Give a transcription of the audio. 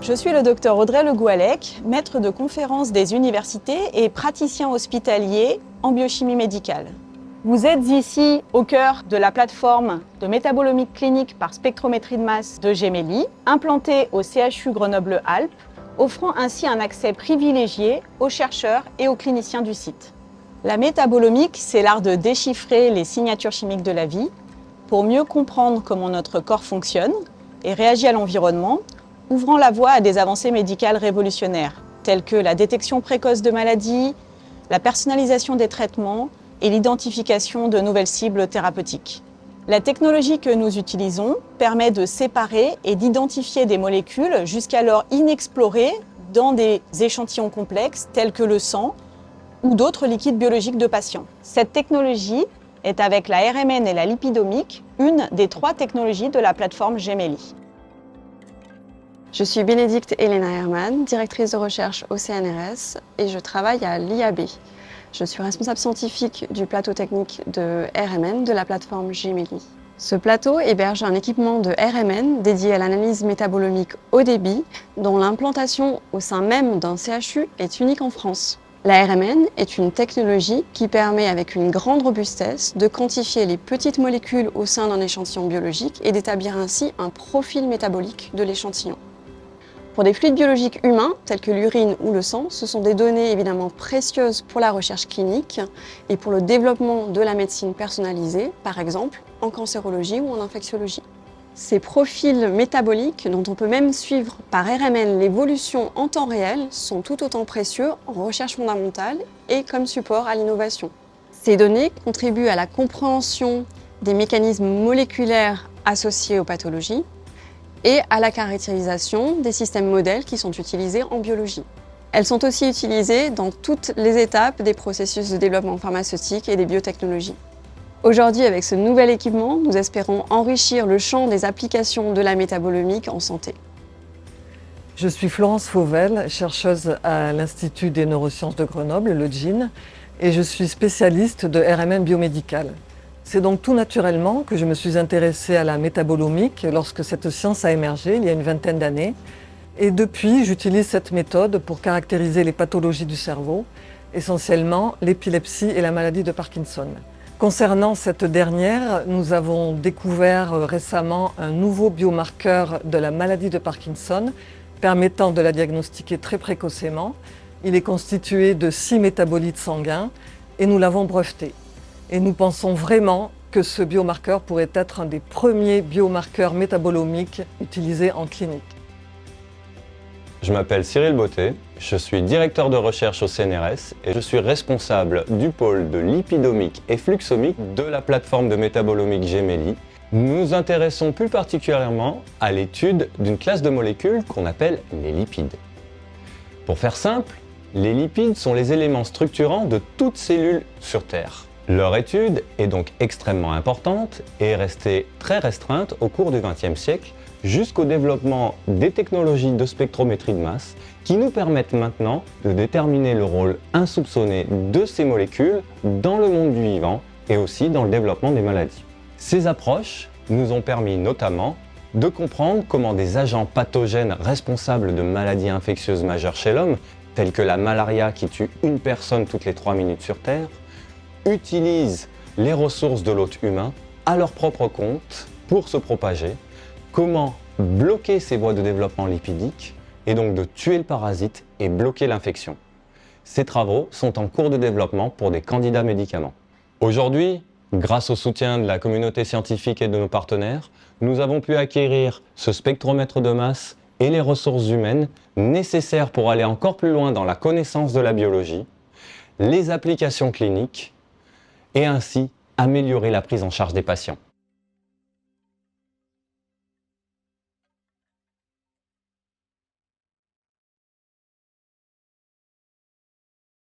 Je suis le docteur Audrey Le Gouallec, maître de conférences des universités et praticien hospitalier en biochimie médicale. Vous êtes ici au cœur de la plateforme de métabolomique clinique par spectrométrie de masse de Gemelli, implantée au CHU Grenoble-Alpes, offrant ainsi un accès privilégié aux chercheurs et aux cliniciens du site. La métabolomique, c'est l'art de déchiffrer les signatures chimiques de la vie pour mieux comprendre comment notre corps fonctionne et réagit à l'environnement, ouvrant la voie à des avancées médicales révolutionnaires, telles que la détection précoce de maladies, la personnalisation des traitements et l'identification de nouvelles cibles thérapeutiques. La technologie que nous utilisons permet de séparer et d'identifier des molécules jusqu'alors inexplorées dans des échantillons complexes tels que le sang ou d'autres liquides biologiques de patients. Cette technologie est, avec la RMN et la lipidomique, une des 3 technologies de la plateforme Gemelli. Je suis Bénédicte Elena Hermann, directrice de recherche au CNRS et je travaille à l'IAB. Je suis responsable scientifique du plateau technique de RMN de la plateforme Gemelli. Ce plateau héberge un équipement de RMN dédié à l'analyse métabolomique haut débit, dont l'implantation au sein même d'un CHU est unique en France. La RMN est une technologie qui permet, avec une grande robustesse, de quantifier les petites molécules au sein d'un échantillon biologique et d'établir ainsi un profil métabolique de l'échantillon. Pour des fluides biologiques humains, tels que l'urine ou le sang, ce sont des données évidemment précieuses pour la recherche clinique et pour le développement de la médecine personnalisée, par exemple en cancérologie ou en infectiologie. Ces profils métaboliques, dont on peut même suivre par RMN l'évolution en temps réel, sont tout autant précieux en recherche fondamentale et comme support à l'innovation. Ces données contribuent à la compréhension des mécanismes moléculaires associés aux pathologies et à la caractérisation des systèmes modèles qui sont utilisés en biologie. Elles sont aussi utilisées dans toutes les étapes des processus de développement pharmaceutique et des biotechnologies. Aujourd'hui, avec ce nouvel équipement, nous espérons enrichir le champ des applications de la métabolomique en santé. Je suis Florence Fauvel, chercheuse à l'Institut des neurosciences de Grenoble, le GIN, et je suis spécialiste de RMN biomédical. C'est donc tout naturellement que je me suis intéressée à la métabolomique lorsque cette science a émergé il y a une vingtaine d'années. Et depuis, j'utilise cette méthode pour caractériser les pathologies du cerveau, essentiellement l'épilepsie et la maladie de Parkinson. Concernant cette dernière, nous avons découvert récemment un nouveau biomarqueur de la maladie de Parkinson permettant de la diagnostiquer très précocement. Il est constitué de 6 métabolites sanguins et nous l'avons breveté. Et nous pensons vraiment que ce biomarqueur pourrait être un des premiers biomarqueurs métabolomiques utilisés en clinique. Je m'appelle Cyril Bottet, je suis directeur de recherche au CNRS et je suis responsable du pôle de lipidomique et fluxomique de la plateforme de métabolomique Gemelli. Nous nous intéressons plus particulièrement à l'étude d'une classe de molécules qu'on appelle les lipides. Pour faire simple, les lipides sont les éléments structurants de toute cellule sur Terre. Leur étude est donc extrêmement importante et est restée très restreinte au cours du XXe siècle jusqu'au développement des technologies de spectrométrie de masse qui nous permettent maintenant de déterminer le rôle insoupçonné de ces molécules dans le monde du vivant et aussi dans le développement des maladies. Ces approches nous ont permis notamment de comprendre comment des agents pathogènes responsables de maladies infectieuses majeures chez l'homme, tels que la malaria qui tue une personne toutes les 3 minutes sur Terre, utilisent les ressources de l'hôte humain à leur propre compte pour se propager, comment bloquer ces voies de développement lipidique et donc de tuer le parasite et bloquer l'infection. Ces travaux sont en cours de développement pour des candidats médicaments. Aujourd'hui, grâce au soutien de la communauté scientifique et de nos partenaires, nous avons pu acquérir ce spectromètre de masse et les ressources humaines nécessaires pour aller encore plus loin dans la connaissance de la biologie, les applications cliniques et ainsi améliorer la prise en charge des patients.